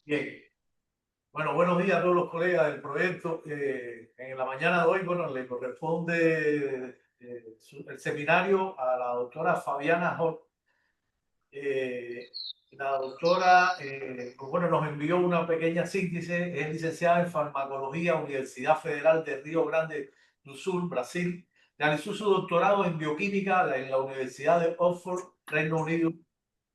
Bien. Bueno, buenos días a todos los colegas del proyecto. En la mañana de hoy, bueno, le corresponde el seminario a la doctora Fabiana Hort. La doctora, pues bueno, nos envió una pequeña síntesis. Es licenciada en farmacología, Universidad Federal de Río Grande do Sul, Brasil. Realizó su doctorado en bioquímica en la Universidad de Oxford, Reino Unido.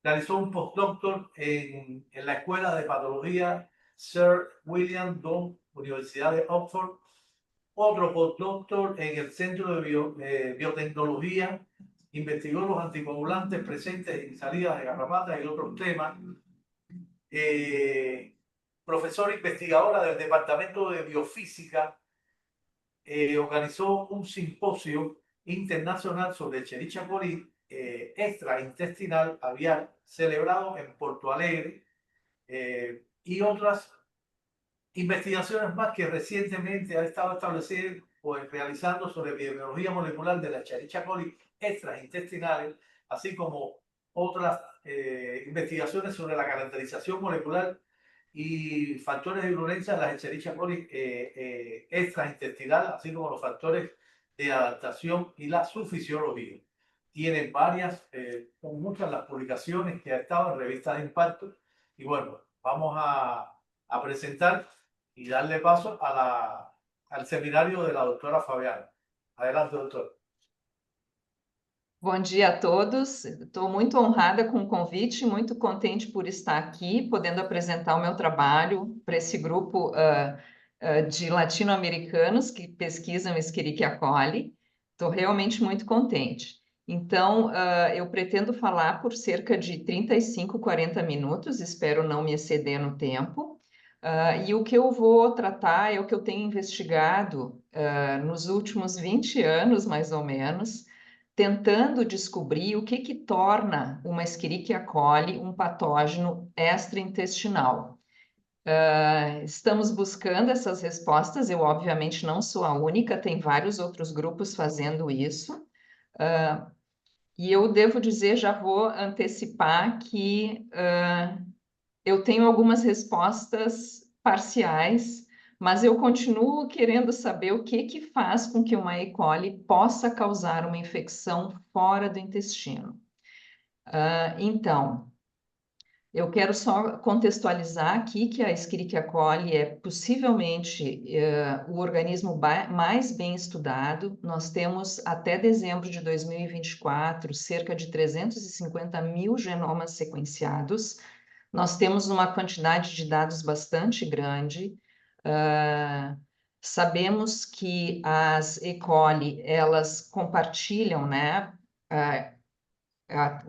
Realizó un postdoctor en la Escuela de Patología Sir William Dunn, Universidad de Oxford. Otro postdoctor en el Centro de Biotecnología. Investigó los anticoagulantes presentes en salidas de garrapatas y otros temas. Profesora investigadora del Departamento de Biofísica. Organizó un simposio internacional sobre Escherichia coli extraintestinal aviar celebrado en Porto Alegre, y otras investigaciones más que recientemente ha estado estableciendo o realizando sobre biología molecular de la Escherichia coli extraintestinales, así como otras investigaciones sobre la caracterización molecular y factores de virulencia de las Escherichia coli extraintestinal, así como los factores de adaptación y la su fisiología. Tiene varias, son muchas las publicaciones que ha estado en revistas de impacto. Y bueno, vamos a presentar y darle paso al seminario de la doctora Fabiana. Adelante, doctor. Bom dia a todos. Estou muito honrada com o convite, muito contente por estar aqui, podendo apresentar o meu trabalho para esse grupo de latino-americanos que pesquisam Escherichia coli. Estou realmente muito contente. Então, eu pretendo falar por cerca de 35, 40 minutos, espero não me exceder no tempo. E o que eu vou tratar é o que eu tenho investigado nos últimos 20 anos, mais ou menos, tentando descobrir o que torna uma Escherichia coli um patógeno extraintestinal. Estamos buscando essas respostas, eu obviamente não sou a única, tem vários outros grupos fazendo isso. E eu devo dizer, já vou antecipar que eu tenho algumas respostas parciais, mas eu continuo querendo saber o que faz com que uma E. coli possa causar uma infecção fora do intestino. Então, eu quero só contextualizar aqui que a Escherichia coli é possivelmente o organismo mais bem estudado. Nós temos, até dezembro de 2024, cerca de 350 mil genomas sequenciados. Nós temos uma quantidade de dados bastante grande. Sabemos que as E. coli, elas compartilham, né?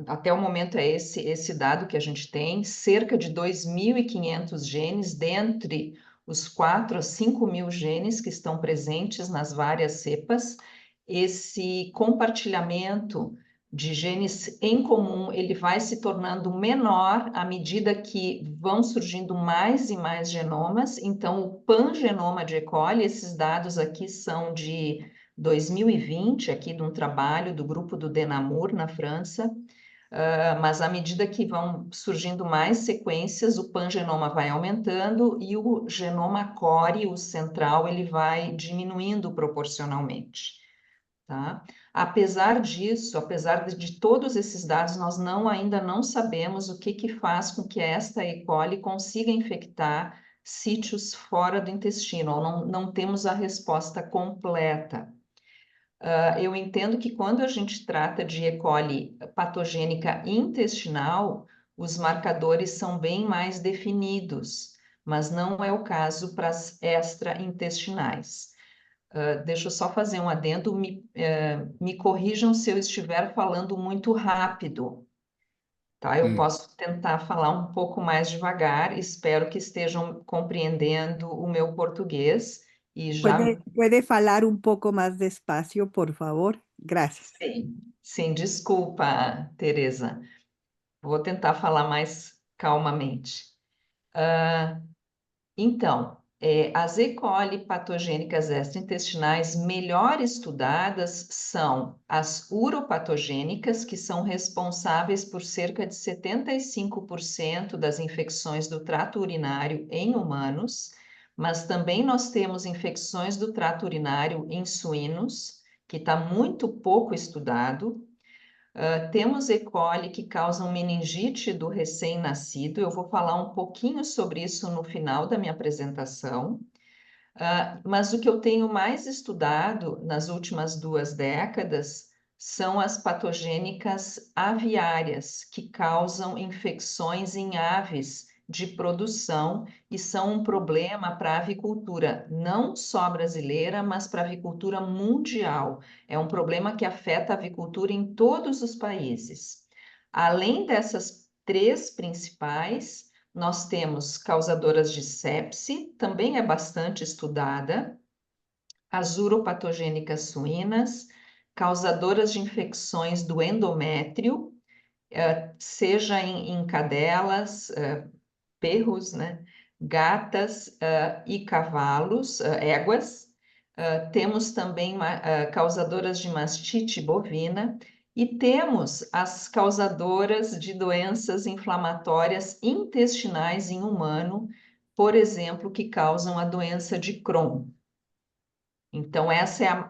Até o momento é esse dado que a gente tem, cerca de 2.500 genes, dentre os 4 a 5 mil genes que estão presentes nas várias cepas. Esse compartilhamento de genes em comum, ele vai se tornando menor à medida que vão surgindo mais e mais genomas. Então, o pangenoma de E. coli, esses dados aqui são de 2020, aqui de um trabalho do grupo do DENAMUR, na França, mas à medida que vão surgindo mais sequências, o pangenoma vai aumentando e o genoma core, o central, ele vai diminuindo proporcionalmente. Tá? Apesar disso, apesar de todos esses dados, nós ainda não sabemos o que faz com que esta E. coli consiga infectar sítios fora do intestino, ou não temos a resposta completa. Eu entendo que quando a gente trata de E. coli patogênica intestinal, os marcadores são bem mais definidos, mas não é o caso para as extraintestinais. Deixa eu só fazer um adendo, me corrijam se eu estiver falando muito rápido, tá? Eu posso tentar falar um pouco mais devagar, espero que estejam compreendendo o meu português e já... ¿Puede falar un poco más despacio, por favor? Gracias. Sim, desculpa, Tereza. Vou tentar falar mais calmamente. Então, As E. coli patogênicas extraintestinais melhor estudadas são as uropatogênicas, que são responsáveis por cerca de 75% das infecções do trato urinário em humanos, mas também nós temos infecções do trato urinário em suínos, que está muito pouco estudado. Temos E. coli que causam meningite do recém-nascido. Eu vou falar um pouquinho sobre isso no final da minha apresentação. Mas o que eu tenho mais estudado nas últimas 2 décadas são as patogênicas aviárias, que causam infecções em aves de produção e são um problema para a avicultura, não só brasileira, mas para a avicultura mundial. É um problema que afeta a avicultura em todos os países. Além dessas 3 principais, nós temos causadoras de sepse, também é bastante estudada, as uropatogênicas suínas, causadoras de infecções do endométrio, seja em cadelas, perros, né, gatas e cavalos, éguas. Temos também causadoras de mastite bovina, e temos as causadoras de doenças inflamatórias intestinais em humano, por exemplo, que causam a doença de Crohn. Então, essa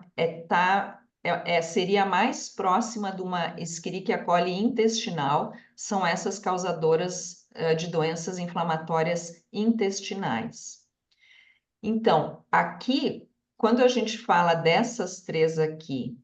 seria a mais próxima de uma Escherichia coli intestinal, são essas causadoras de doenças inflamatórias intestinais. Então, aqui, quando a gente fala dessas 3 aqui,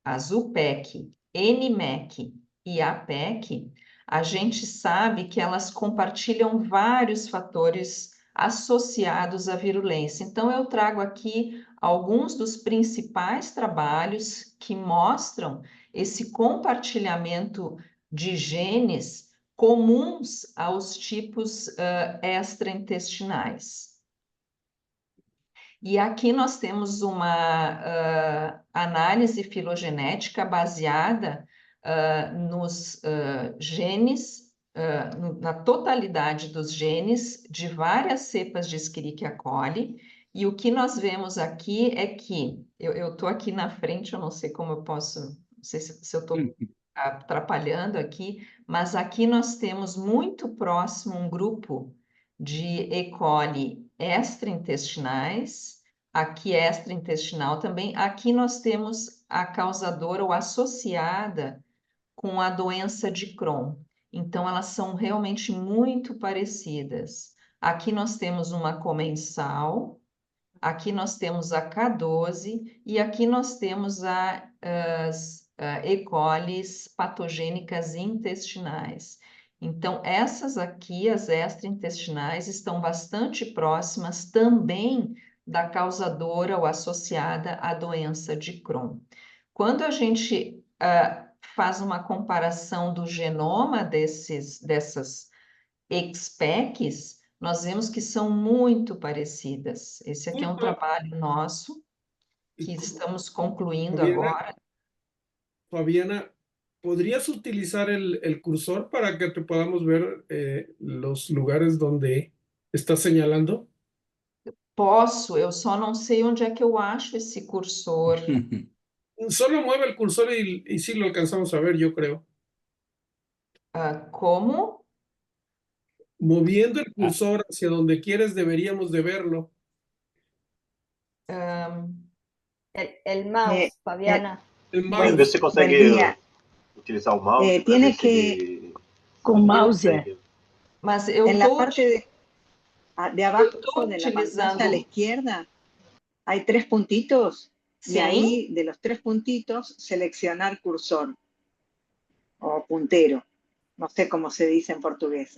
a ZUPEC, NMEC e APEC, a gente sabe que elas compartilham vários fatores associados à virulência. Então, eu trago aqui alguns dos principais trabalhos que mostram esse compartilhamento de genes comuns aos tipos extraintestinais. E aqui nós temos uma análise filogenética baseada nos genes, na totalidade dos genes de várias cepas de Escherichia coli. E o que nós vemos aqui é que, eu estou aqui na frente, eu não sei como eu posso, não sei se eu estou atrapalhando aqui, mas aqui nós temos muito próximo um grupo de E. coli extraintestinais, aqui extraintestinal também, aqui nós temos a causadora ou associada com a doença de Crohn. Então, elas são realmente muito parecidas. Aqui nós temos uma comensal, aqui nós temos a K12 e aqui nós temos as E. colis patogênicas intestinais. Então, essas aqui, as extraintestinais, estão bastante próximas também da causadora ou associada à doença de Crohn. Quando a gente faz uma comparação do genoma dessas EXPECs, nós vemos que são muito parecidas. Esse aqui é um trabalho nosso que estamos concluindo agora. Fabiana, ¿podrías utilizar el cursor para que te podamos ver los lugares donde estás señalando? Posso, eu só não sei onde é que eu acho esse cursor. Solo mueve el cursor y sí lo alcanzamos a ver, yo creo. Como? Moviendo el cursor hacia donde quieres, deberíamos de verlo. El mouse, Fabiana. El Vamos mouse. ver se você consegue utilizar o mouse. Tiene que con mouse Mas eu en la tô parte de abajo estoy de la utilizando. pantalla a la izquierda hay 3 puntitos y Sim. ahí de los 3 puntitos seleccionar cursor o puntero. No sé cómo se dice en portugués.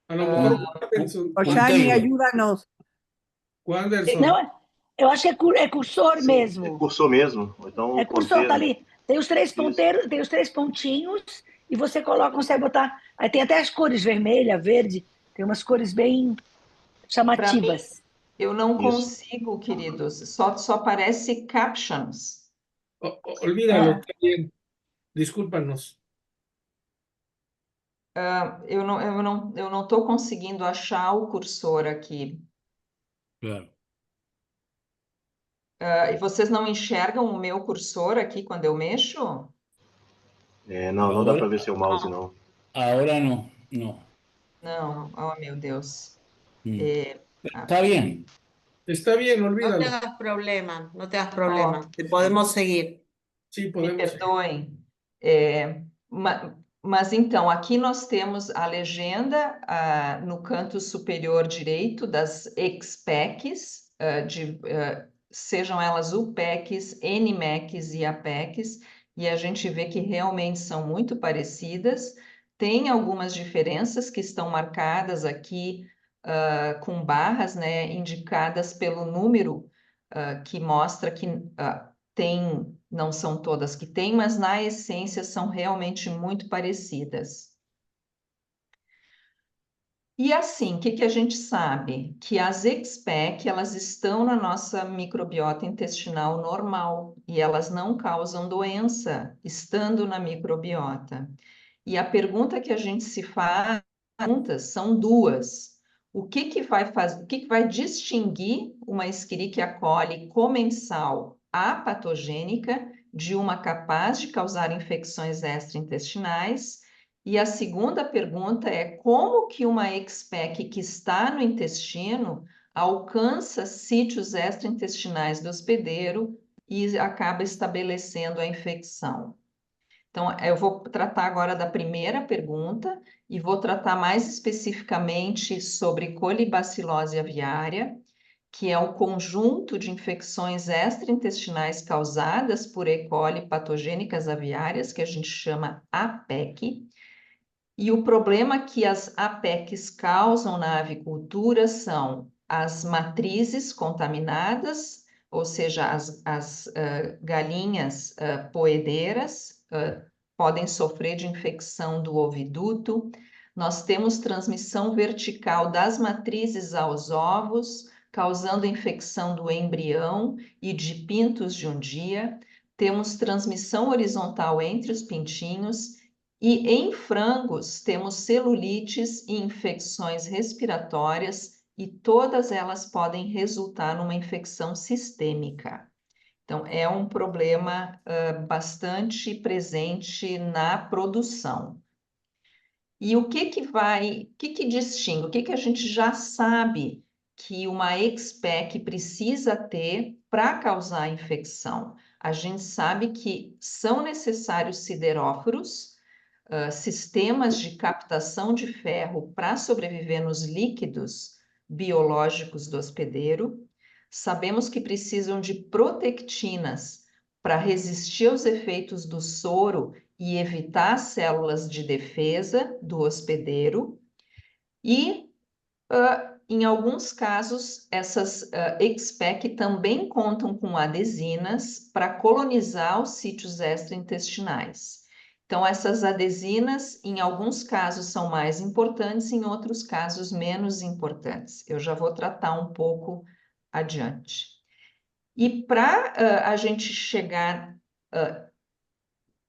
A lo mejor Wanderson. Oshani, ayúdanos. Wanderson. Não, eu acho que é cursor Sim, mesmo. É cursor mesmo. Ou então É cursor, ponteiro. tá ali. Tem os 3 Isso. ponteiros, tem os 3 pontinhos e você consegue botar. Aí tem até as cores vermelha, verde, tem umas cores bem chamativas. Eu não Isso. consigo, queridos. Só aparece captions. Olvídalo, está bien. Discúlpanos. Eu não estou conseguindo achar o cursor aqui. Claro. E vocês não enxergam o meu cursor aqui quando eu mexo? Não dá para ver seu mouse, não. Ahora no, no. Não, oh meu Deus. Mm. É, Está bien. Está bien, No te olvídalo. hagas problema, no te hagas problema. Oh, Te podemos seguir. Sí, me podemos. perdoem. Mas então, aqui nós temos a legenda no canto superior direito das XPECs, sejam elas UPECs, NMECs e APECs, e a gente vê que realmente são muito parecidas. Tem algumas diferenças que estão marcadas aqui com barras, né, indicadas pelo número que mostra que tem, não são todas que tem, mas na essência são realmente muito parecidas. E assim, o que a gente sabe? Que as XPEC, elas estão na nossa microbiota intestinal normal e elas não causam doença estando na microbiota. E a pergunta que a gente se faz são duas. O que vai distinguir uma Escherichia coli comensal apatogênica de uma capaz de causar infecções extraintestinais? E a segunda pergunta é como que uma XPEC que está no intestino alcança sítios extraintestinais do hospedeiro e acaba estabelecendo a infecção? Então, eu vou tratar agora da primeira pergunta e vou tratar mais especificamente sobre colibacilose aviária, que é o conjunto de infecções extraintestinais causadas por E. coli patogênicas aviárias, que a gente chama APEC. E o problema que as APECs causam na avicultura são as matrizes contaminadas, ou seja, as galinhas poedeiras podem sofrer de infecção do oviduto. Nós temos transmissão vertical das matrizes aos ovos, causando infecção do embrião e de pintos de um dia. Temos transmissão horizontal entre os pintinhos. E em frangos, temos celulites e infecções respiratórias, e todas elas podem resultar numa infecção sistêmica. Então, é um problema bastante presente na produção. E o que distingue? O que a gente já sabe que uma XPEC precisa ter para causar infecção? A gente sabe que são necessários sideróforos, sistemas de captação de ferro para sobreviver nos líquidos biológicos do hospedeiro. Sabemos que precisam de protectinas para resistir aos efeitos do soro e evitar células de defesa do hospedeiro. E, em alguns casos, essas XPEC também contam com adesinas para colonizar os sítios extraintestinais. Então, essas adesinas, em alguns casos, são mais importantes, em outros casos, menos importantes. Eu já vou tratar um pouco adiante. E para a gente chegar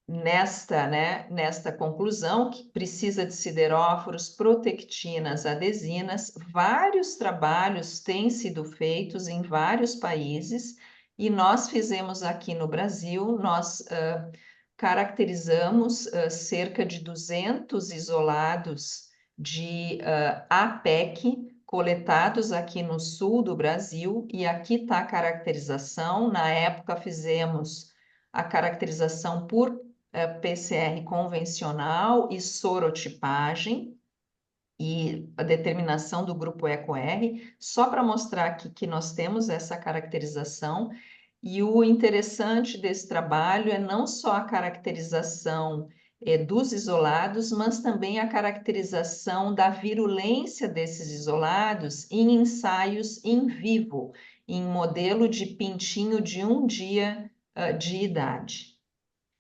nesta conclusão, que precisa de sideróforos, protectinas, adesinas, vários trabalhos têm sido feitos em vários países, e nós fizemos aqui no Brasil, nós caracterizamos cerca de 200 isolados de APEC coletados aqui no sul do Brasil, e aqui está a caracterização. Na época fizemos a caracterização por PCR convencional e sorotipagem, e a determinação do grupo EcoR, só para mostrar aqui que nós temos essa caracterização. E o interessante desse trabalho é não só a caracterização dos isolados, mas também a caracterização da virulência desses isolados em ensaios in vivo, em modelo de pintinho de 1 dia de idade.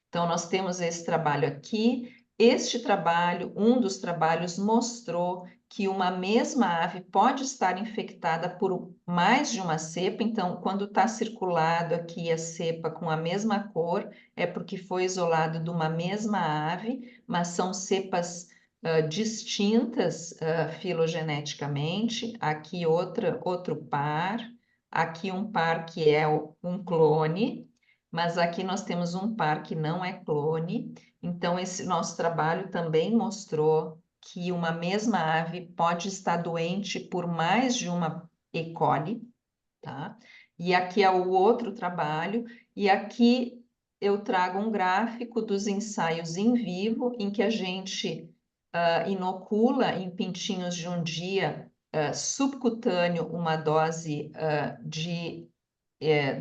Então, nós temos esse trabalho aqui. Este trabalho, um dos trabalhos, mostrou que uma mesma ave pode estar infectada por mais de uma cepa. Então, quando está circulado aqui a cepa com a mesma cor, é porque foi isolado de uma mesma ave, mas são cepas distintas filogeneticamente. Aqui outro par, aqui um par que é um clone, mas aqui nós temos um par que não é clone. Então, esse nosso trabalho também mostrou que uma mesma ave pode estar doente por mais de uma E. coli, tá? E aqui é o outro trabalho, e aqui eu trago um gráfico dos ensaios em vivo, em que a gente inocula em pintinhos de um dia subcutâneo uma dose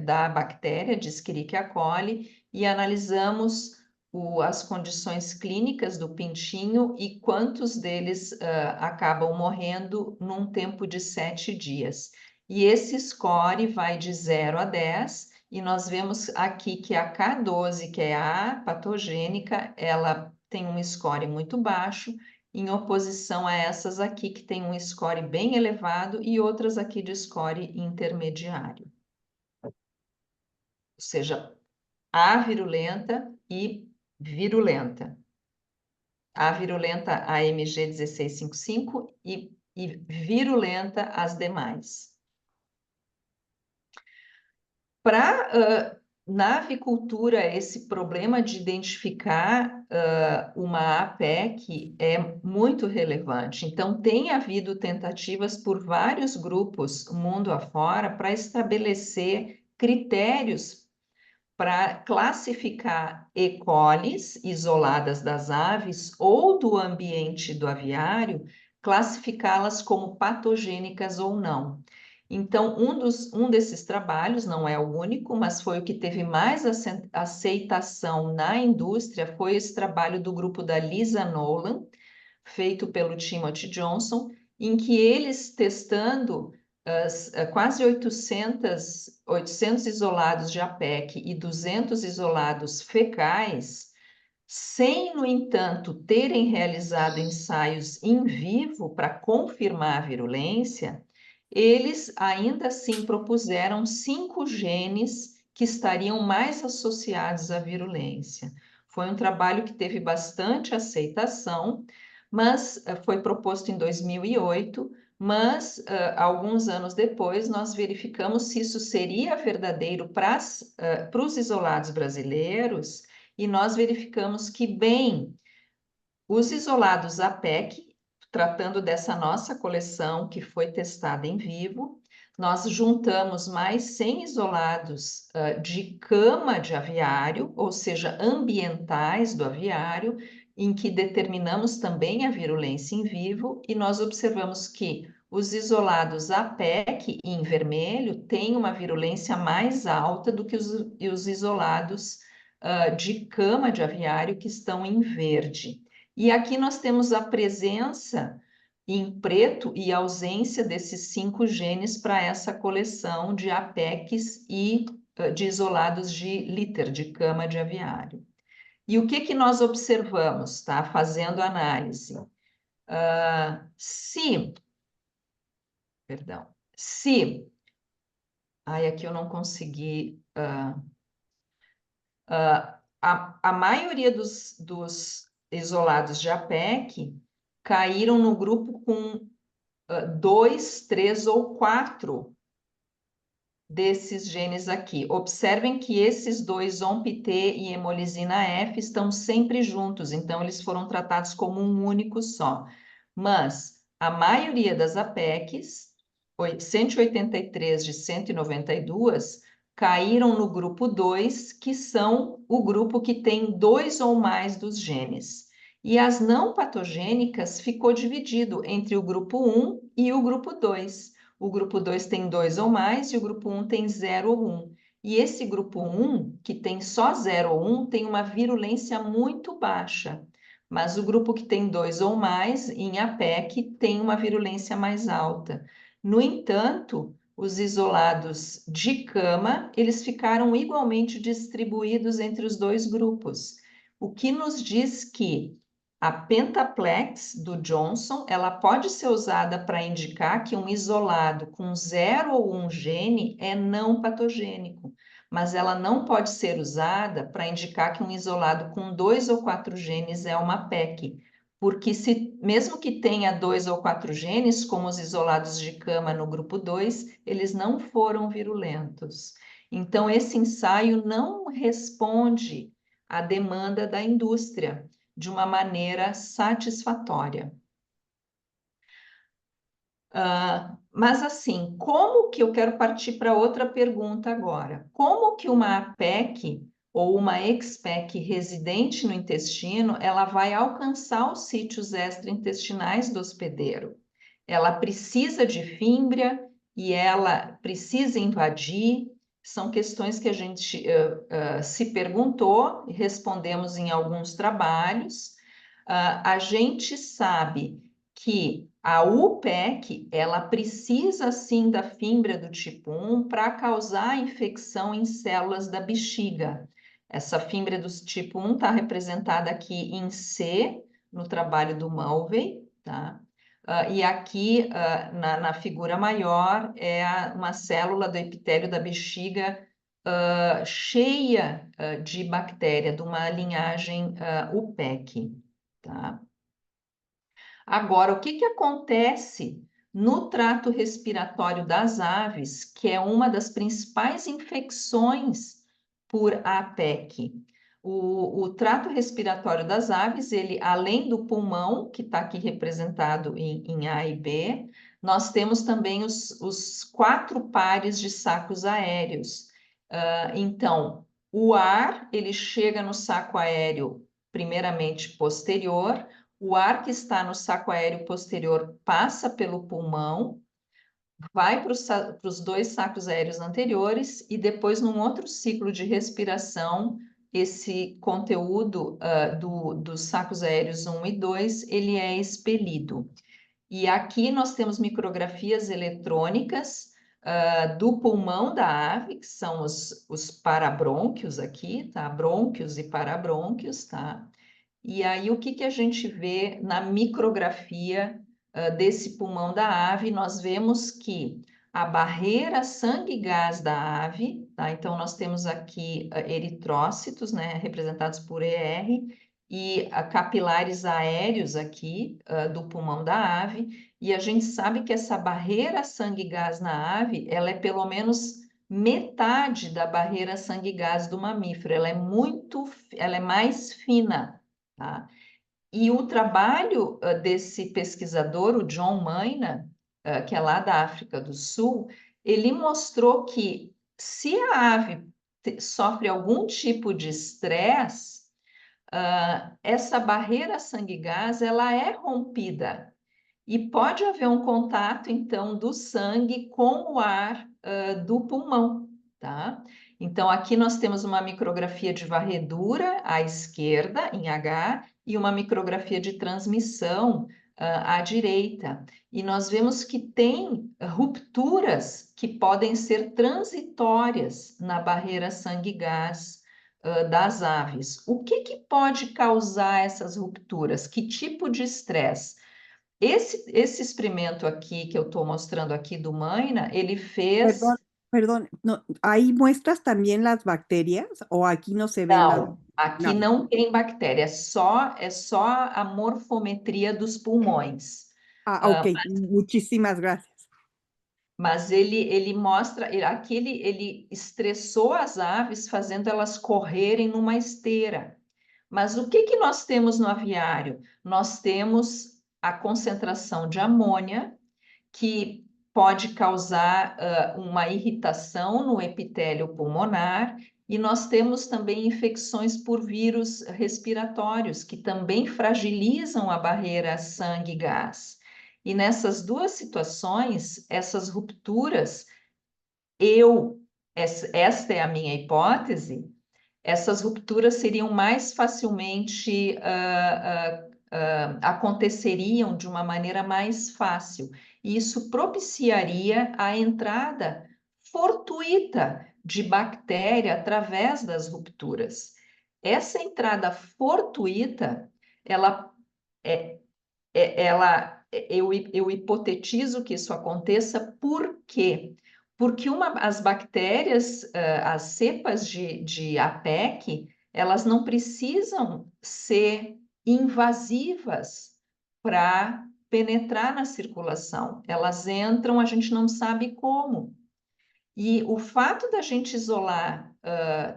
da bactéria de Escherichia coli e analisamos as condições clínicas do pintinho e quantos deles acabam morrendo num tempo de 7 dias. E esse score vai de 0 a 10, e nós vemos aqui que a K12, que é a patogênica, ela tem um score muito baixo, em oposição a essas aqui que tem um score bem elevado e outras aqui de score intermediário. Ou seja, avirulenta e virulenta. Avirulenta AMG 1655 e virulenta as demais. Na avicultura, esse problema de identificar uma APEC é muito relevante. Então, tem havido tentativas por vários grupos, mundo afora, para estabelecer critérios para classificar E. colis isoladas das aves ou do ambiente do aviário, classificá-las como patogênicas ou não. Então, um desses trabalhos, não é o único, mas foi o que teve mais aceitação na indústria, foi esse trabalho do grupo da Lisa Nolan, feito pelo Timothy Johnson, em que eles testando quase 800 isolados de APEC e 200 isolados fecais, sem, no entanto, terem realizado ensaios in vivo para confirmar a virulência, eles ainda assim propuseram 5 genes que estariam mais associados à virulência. Foi um trabalho que teve bastante aceitação, mas foi proposto em 2008, mas alguns anos depois nós verificamos se isso seria verdadeiro para os isolados brasileiros, e nós verificamos que, bem, os isolados APEC, tratando dessa nossa coleção que foi testada em vivo, nós juntamos mais 100 isolados de cama de aviário, ou seja, ambientais do aviário, em que determinamos também a virulência em vivo, e nós observamos que os isolados APEC, em vermelho, têm uma virulência mais alta do que os isolados de cama de aviário, que estão em verde. E aqui nós temos a presença em preto e ausência desses 5 genes para essa coleção de APECs e de isolados de líter, de cama de aviário. E o que nós observamos, tá? Fazendo análise. Aqui eu não consegui... a maioria dos isolados de APEC caíram no grupo com 2, 3 ou 4 desses genes aqui. Observem que esses dois, OMP-T e hemolisina F, estão sempre juntos, então eles foram tratados como um único só. Mas a maioria das APECs, 183 de 192, caíram no grupo 2, que são o grupo que tem 2 ou mais dos genes. E as não patogênicas ficou dividido entre o grupo 1 e o grupo 2. O grupo 2 tem 2 ou mais e o grupo 1 tem 0 ou 1. E esse grupo 1, que tem só 0 ou 1, tem uma virulência muito baixa. Mas o grupo que tem 2 ou mais, em APEC, tem uma virulência mais alta. No entanto, os isolados de cama, eles ficaram igualmente distribuídos entre os dois grupos, o que nos diz que a pentaplex do Johnson, ela pode ser usada para indicar que um isolado com 0 ou 1 gene é não patogênico, mas ela não pode ser usada para indicar que um isolado com 2 ou 4 genes é uma PEC, porque mesmo que tenha 2 ou 4 genes, como os isolados de cama no grupo 2, eles não foram virulentos. Então, esse ensaio não responde à demanda da indústria de uma maneira satisfatória. Mas assim, como que eu quero partir para outra pergunta agora? Como que uma APEC ou uma XPEC residente no intestino, ela vai alcançar os sítios extraintestinais do hospedeiro? Ela precisa de fímbria e ela precisa invadir? São questões que a gente se perguntou e respondemos em alguns trabalhos. A gente sabe que a UPEC, ela precisa sim da fímbria do tipo 1 para causar infecção em células da bexiga. Essa fímbria do tipo 1 está representada aqui em C, no trabalho do Mulvey, tá? E aqui, na figura maior, é uma célula do epitélio da bexiga cheia de bactéria, de uma linhagem UPEC, tá? Agora, o que acontece no trato respiratório das aves, que é uma das principais infecções por APEC? O trato respiratório das aves, ele, além do pulmão, que está aqui representado em A e B, nós temos também os 4 pares de sacos aéreos. Então, o ar, ele chega no saco aéreo, primeiramente posterior. O ar que está no saco aéreo posterior passa pelo pulmão, vai para os 2 sacos aéreos anteriores e depois, num outro ciclo de respiração, esse conteúdo dos sacos aéreos 1 e 2, ele é expelido. E aqui nós temos micrografias eletrônicas do pulmão da ave, que são os parabrônquios aqui, tá? Brônquios e parabrônquios, tá? E aí, o que a gente vê na micrografia desse pulmão da ave? Nós vemos que a barreira sangue-gás da ave, tá? Então, nós temos aqui eritrócitos, né, representados por ER, e capilares aéreos aqui do pulmão da ave, e a gente sabe que essa barreira sangue-gás na ave, ela é pelo menos metade da barreira sangue-gás do mamífero, ela é mais fina, tá? E o trabalho desse pesquisador, o John Maina, que é lá da África do Sul, ele mostrou que se a ave sofre algum tipo de estresse, essa barreira sangue-gás, ela é rompida. E pode haver um contato, então, do sangue com o ar do pulmão, tá? Então, aqui nós temos uma micrografia de varredura à esquerda, em H, e uma micrografia de transmissão à direita. E nós vemos que tem rupturas que podem ser transitórias na barreira sangue-gás das aves. O que pode causar essas rupturas? Que tipo de estresse? Esse experimento aqui que eu estou mostrando aqui do Maina, ele fez... Perdón, no, ¿ahí muestras también las bacterias o aquí no se ven las? Não, aqui não tem bactéria, é só a morfometria dos pulmões. Ok, muchísimas gracias. Mas ele mostra, aqui ele estressou as aves, fazendo elas correrem numa esteira. Mas o que nós temos no aviário? Nós temos a concentração de amônia, que pode causar uma irritação no epitélio pulmonar, e nós temos também infecções por vírus respiratórios, que também fragilizam a barreira sangue-gás. E nessas 2 situações, essas rupturas, esta é a minha hipótese, essas rupturas seriam mais facilmente, aconteceriam de uma maneira mais fácil. E isso propiciaria a entrada fortuita de bactéria através das rupturas. Essa entrada fortuita, eu hipotetizo que isso aconteça. Por quê? Porque as bactérias, as cepas de APEC, elas não precisam ser invasivas para penetrar na circulação. Elas entram, a gente não sabe como. E o fato da gente isolar,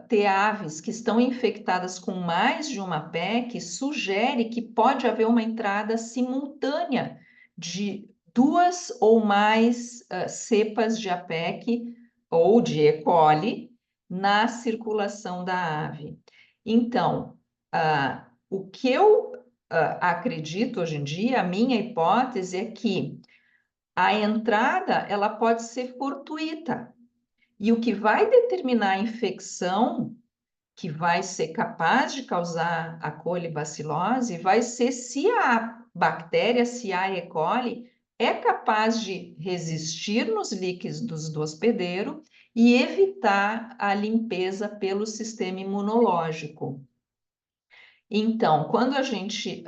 ter aves que estão infectadas com mais de uma PEC, sugere que pode haver uma entrada simultânea de 2 ou mais cepas de APEC ou de E. coli na circulação da ave. Então, o que eu acredito hoje em dia, a minha hipótese é que a entrada ela pode ser fortuita. E o que vai determinar a infecção, que vai ser capaz de causar a colibacilose, vai ser se a bactéria, se a E. coli, é capaz de resistir nos líquidos do hospedeiro e evitar a limpeza pelo sistema imunológico. Então, quando a gente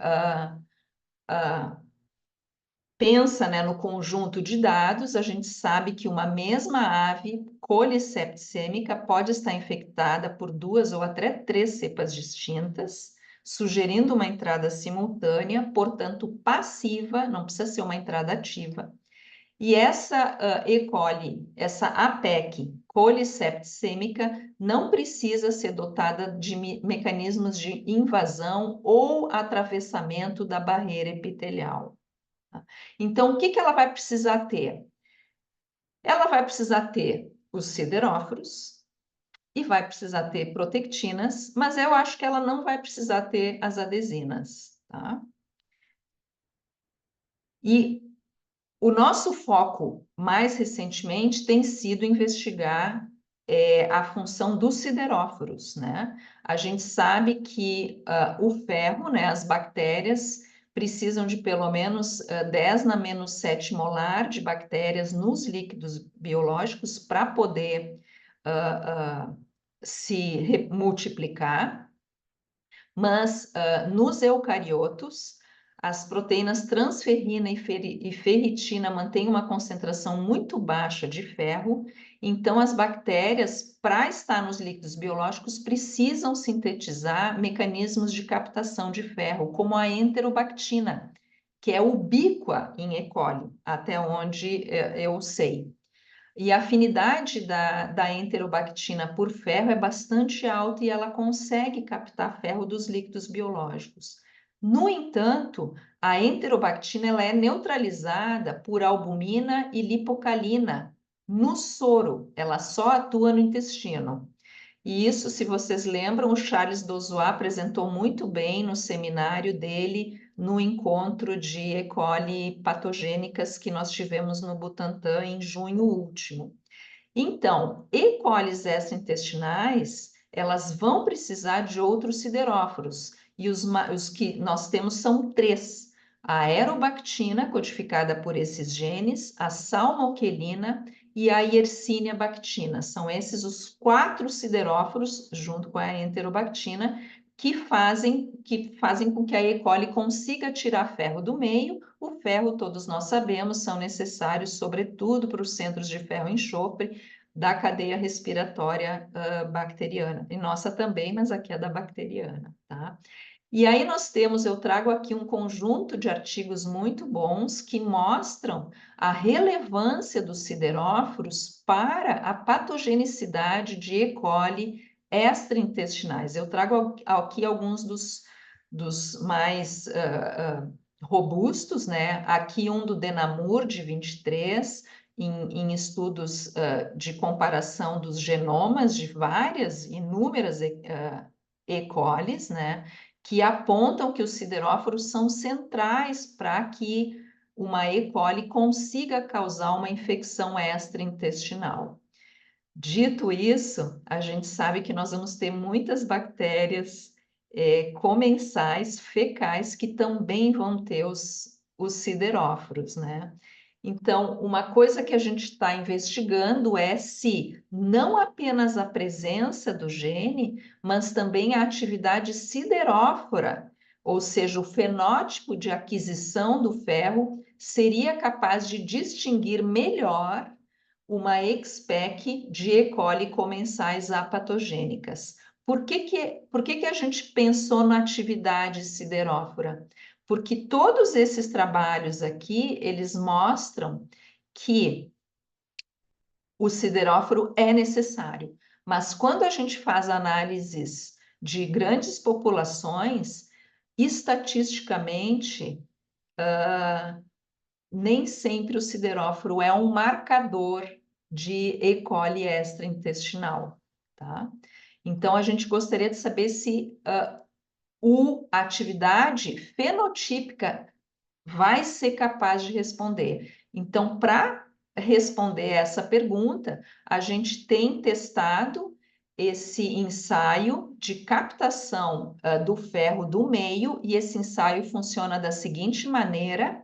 pensa, né, no conjunto de dados, a gente sabe que uma mesma ave colissepticêmica pode estar infectada por 2 ou até 3 cepas distintas, sugerindo uma entrada simultânea, portanto passiva, não precisa ser uma entrada ativa. E essa E. coli, essa APEC colissepticêmica, não precisa ser dotada de mecanismos de invasão ou atravessamento da barreira epitelial. Então, o que ela vai precisar ter? Ela vai precisar ter os sideróforos e vai precisar ter protectinas, mas eu acho que ela não vai precisar ter as adesinas, tá? E o nosso foco, mais recentemente, tem sido investigar a função dos sideróforos, né? A gente sabe que o ferro, né, as bactérias, precisam de pelo menos 10 na menos 7 molar de bactérias nos líquidos biológicos para poder se multiplicar, mas nos eucariotos, as proteínas transferrina e ferritina mantêm uma concentração muito baixa de ferro, então as bactérias, para estar nos líquidos biológicos, precisam sintetizar mecanismos de captação de ferro, como a enterobactina, que é ubíqua em E. coli, até onde eu sei. E a afinidade da enterobactina por ferro é bastante alta e ela consegue captar ferro dos líquidos biológicos. No entanto, a enterobactina ela é neutralizada por albumina e lipocalina no soro, ela só atua no intestino. E isso, se vocês lembram, o Charles Dozois apresentou muito bem no seminário dele, no encontro de E. coli patogênicas que nós tivemos no Butantan em junho último. Então, E. colis extraintestinais, elas vão precisar de outros sideróforos, e os que nós temos são 3. A aerobactina, codificada por esses genes, a salmoquelina e a Yersinia bactina. São esses os 4 sideróforos, junto com a enterobactina, que fazem com que a E. coli consiga tirar ferro do meio. O ferro, todos nós sabemos, são necessários, sobretudo, para os centros de ferro e enxofre da cadeia respiratória bacteriana. E nossa também, mas aqui é da bacteriana, tá? E aí eu trago aqui um conjunto de artigos muito bons que mostram a relevância dos sideróforos para a patogenicidade de E. coli extraintestinais. Eu trago aqui alguns dos mais robustos, né? Aqui um do Denamur, de 23, em estudos de comparação dos genomas de inúmeras E. colis, né? Que apontam que os sideróforos são centrais para que uma E. coli consiga causar uma infecção extraintestinal. Dito isso, a gente sabe que nós vamos ter muitas bactérias comensais, fecais, que também vão ter os sideróforos, né? Então, uma coisa que a gente está investigando é se não apenas a presença do gene, mas também a atividade siderófora, ou seja, o fenótipo de aquisição do ferro, seria capaz de distinguir melhor uma ex-PEC de E. coli comensais apatogênicas. Por que a gente pensou na atividade siderófora? Porque todos esses trabalhos aqui, eles mostram que o sideróforo é necessário. Mas quando a gente faz análises de grandes populações, estatisticamente, nem sempre o sideróforo é um marcador de E. coli extraintestinal, tá? Então, a gente gostaria de saber se a atividade fenotípica vai ser capaz de responder. Então, para responder essa pergunta, a gente tem testado esse ensaio de captação do ferro do meio, e esse ensaio funciona da seguinte maneira: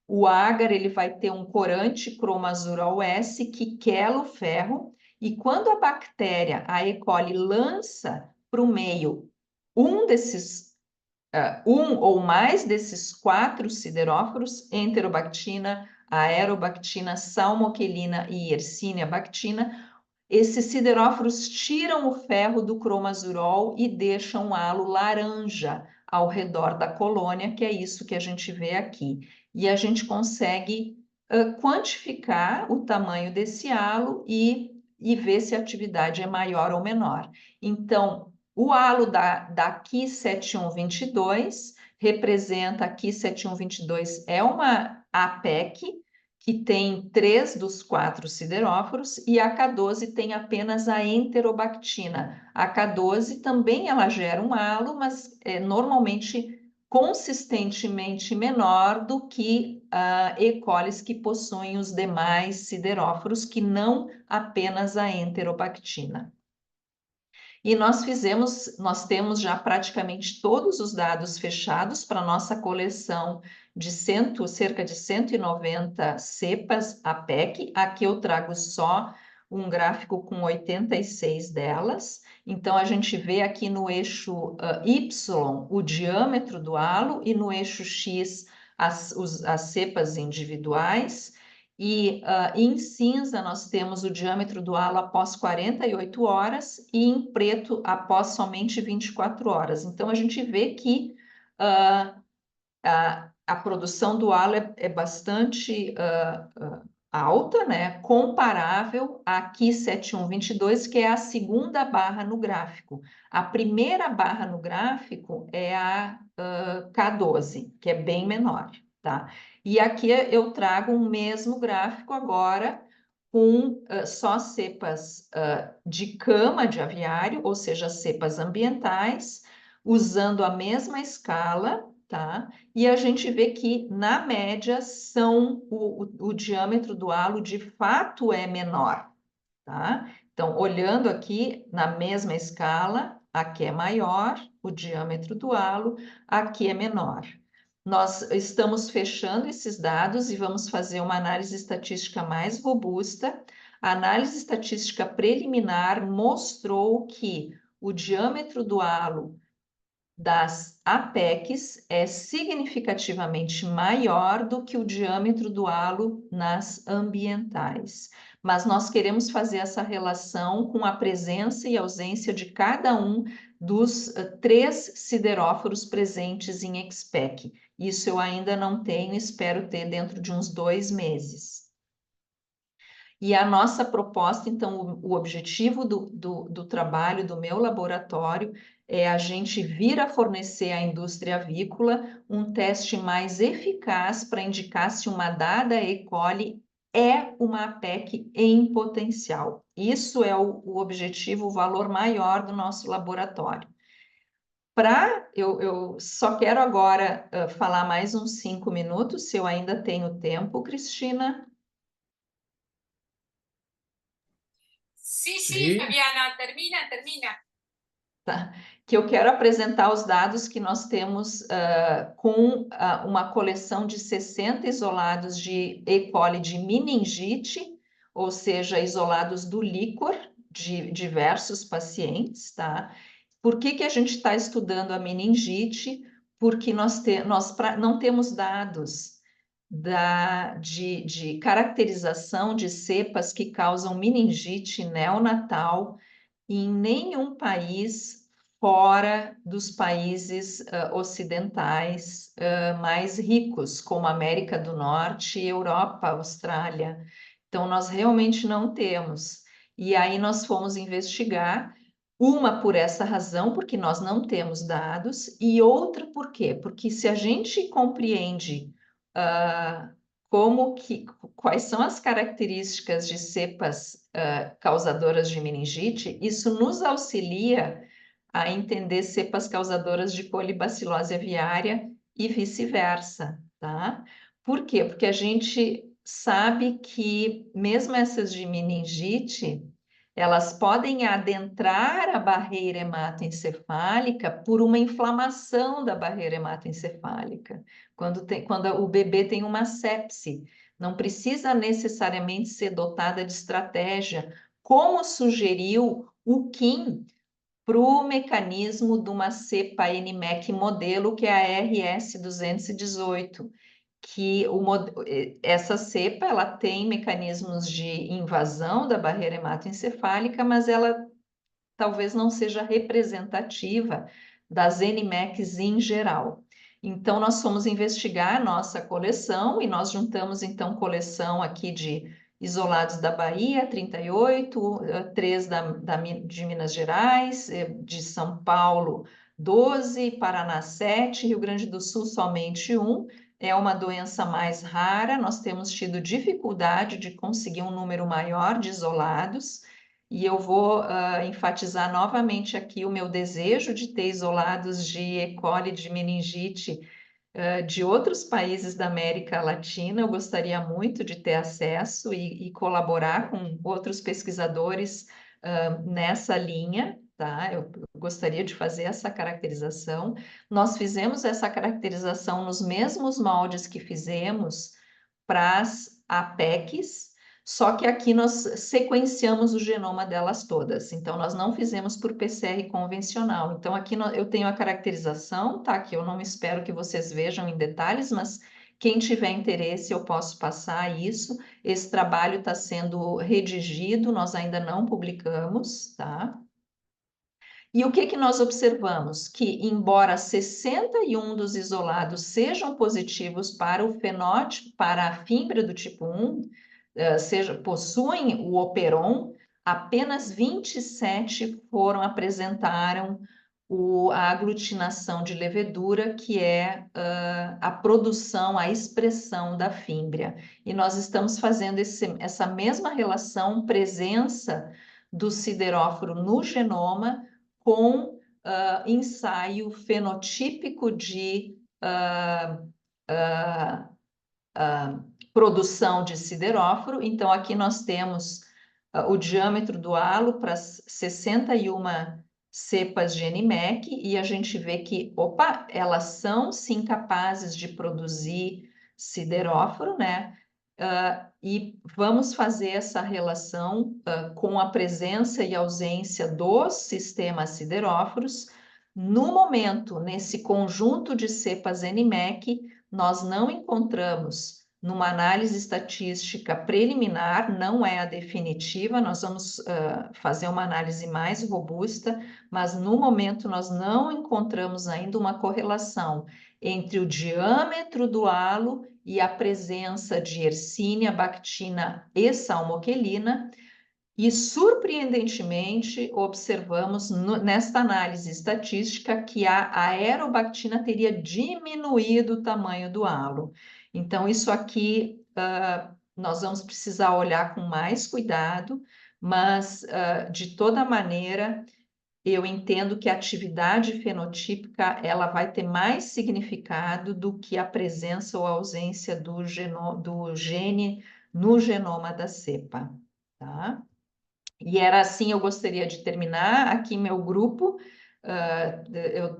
o agar ele vai ter um corante cromazural S que quela o ferro, e quando a bactéria, a E. coli, lança para o meio um ou mais desses 4 sideróforos, enterobactina, aerobactina, salmoquelina e yersinia bactina, esses sideróforos tiram o ferro do cromazurol e deixam um halo laranja ao redor da colônia, que é isso que a gente vê aqui. E a gente consegue quantificar o tamanho desse halo e ver se a atividade é maior ou menor. Então, o halo da Ki7122 representa, a Ki7122 é uma APEC, que tem 3 dos 4 sideróforos, e a K12 tem apenas a enterobactina. A K12 também ela gera um halo, mas é normalmente consistentemente menor do que E. coli que possuem os demais sideróforos, que não apenas a enterobactina. E nós temos já praticamente todos os dados fechados para a nossa coleção de cerca de 190 cepas APEC. Aqui eu trago só um gráfico com 86 delas. Então, a gente vê aqui no eixo Y o diâmetro do halo e no eixo X as cepas individuais. E em cinza nós temos o diâmetro do halo após 48 horas e em preto após somente 24 horas. Então, a gente vê que a produção do halo é bastante alta, né? Comparável à Ki7122, que é a segunda barra no gráfico. A primeira barra no gráfico é a K12, que é bem menor, tá? E aqui eu trago o mesmo gráfico agora com só cepas de cama de aviário, ou seja, cepas ambientais, usando a mesma escala, tá? E a gente vê que, na média, o diâmetro do halo de fato é menor, tá? Então, olhando aqui na mesma escala, aqui é maior o diâmetro do halo, aqui é menor. Nós estamos fechando esses dados e vamos fazer uma análise estatística mais robusta. A análise estatística preliminar mostrou que o diâmetro do halo das APECs é significativamente maior do que o diâmetro do halo nas ambientais. Mas nós queremos fazer essa relação com a presença e ausência de cada um dos 3 sideróforos presentes em XPEC. Isso eu ainda não tenho, espero ter dentro de uns 2 meses. E a nossa proposta, então, o objetivo do trabalho do meu laboratório é a gente vir a fornecer à indústria avícola um teste mais eficaz para indicar se uma dada E. coli é uma APEC em potencial. Isso é o objetivo, o valor maior do nosso laboratório. Eu só quero agora falar mais uns 5 minutos, se eu ainda tenho tempo, Cristina. Sí, Sí. Fabiana, termina. Tá? Que eu quero apresentar os dados que nós temos com uma coleção de 60 isolados de E. coli de meningite, ou seja, isolados do líquor de diversos pacientes, tá? Por que a gente está estudando a meningite? Porque nós não temos dados de caracterização de cepas que causam meningite neonatal em nenhum país fora dos países ocidentais mais ricos, como América do Norte, Europa, Austrália. Então, nós realmente não temos. E aí nós fomos investigar, uma por essa razão, porque nós não temos dados, e outra por quê? Porque se a gente compreende quais são as características de cepas causadoras de meningite, isso nos auxilia a entender cepas causadoras de colibacilose aviária e vice-versa, tá? Por quê? Porque a gente sabe que mesmo essas de meningite, elas podem adentrar a barreira hematoencefálica por uma inflamação da barreira hematoencefálica, quando o bebê tem uma sepse. Não precisa necessariamente ser dotada de estratégia, como sugeriu o Kim para o mecanismo de uma cepa NMEC modelo, que é a RS218, que essa cepa ela tem mecanismos de invasão da barreira hematoencefálica, mas ela talvez não seja representativa das NMECs em geral. Então, nós fomos investigar a nossa coleção e nós juntamos, então, coleção aqui de isolados da Bahia, 38, 3 de Minas Gerais, de São Paulo, 12, Paraná, 7, Rio Grande do Sul, somente 1. É uma doença mais rara, nós temos tido dificuldade de conseguir um número maior de isolados, e eu vou enfatizar novamente aqui o meu desejo de ter isolados de E. coli, de meningite, de outros países da América Latina. Eu gostaria muito de ter acesso e colaborar com outros pesquisadores nessa linha, tá? Eu gostaria de fazer essa caracterização. Nós fizemos essa caracterização nos mesmos moldes que fizemos para as APECs, só que aqui nós sequenciamos o genoma delas todas. Então, nós não fizemos por PCR convencional. Então, aqui eu tenho a caracterização, tá? Que eu não espero que vocês vejam em detalhes, mas quem tiver interesse, eu posso passar isso. Esse trabalho está sendo redigido, nós ainda não publicamos, tá? E o que nós observamos? Que, embora 61 dos isolados sejam positivos para o fenótipo, para a fímbria do tipo 1, possuem o operon, apenas 27 apresentaram a aglutinação de levedura, que é a produção, a expressão da fímbria. E nós estamos fazendo essa mesma relação, presença do sideróforo no genoma, com ensaio fenotípico de produção de sideróforo. Então, aqui nós temos o diâmetro do halo para 61 cepas de NMEC, e a gente vê que, opa, elas são sim capazes de produzir sideróforo, né? E vamos fazer essa relação com a presença e ausência dos sistemas sideróforos. No momento, nesse conjunto de cepas NMEC, nós não encontramos, numa análise estatística preliminar, não é a definitiva, nós vamos fazer uma análise mais robusta, mas no momento nós não encontramos ainda uma correlação entre o diâmetro do halo e a presença de Yersinia, bactina e salmoquelina, e, surpreendentemente, observamos nesta análise estatística que a aerobactina teria diminuído o tamanho do halo. Então, isso aqui nós vamos precisar olhar com mais cuidado, mas, de toda maneira, eu entendo que a atividade fenotípica ela vai ter mais significado do que a presença ou ausência do gene no genoma da cepa, tá? E era assim, eu gostaria de terminar aqui meu grupo.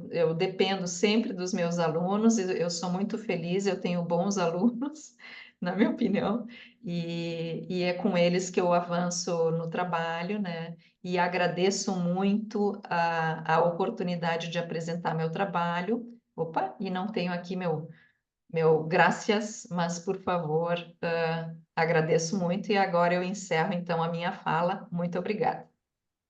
Eu dependo sempre dos meus alunos, eu sou muito feliz, eu tenho bons alunos, na minha opinião, e é com eles que eu avanço no trabalho, né? E agradeço muito a oportunidade de apresentar meu trabalho. Opa, e não tenho aqui meu graças, mas por favor, agradeço muito, e agora eu encerro então a minha fala. Muito obrigada.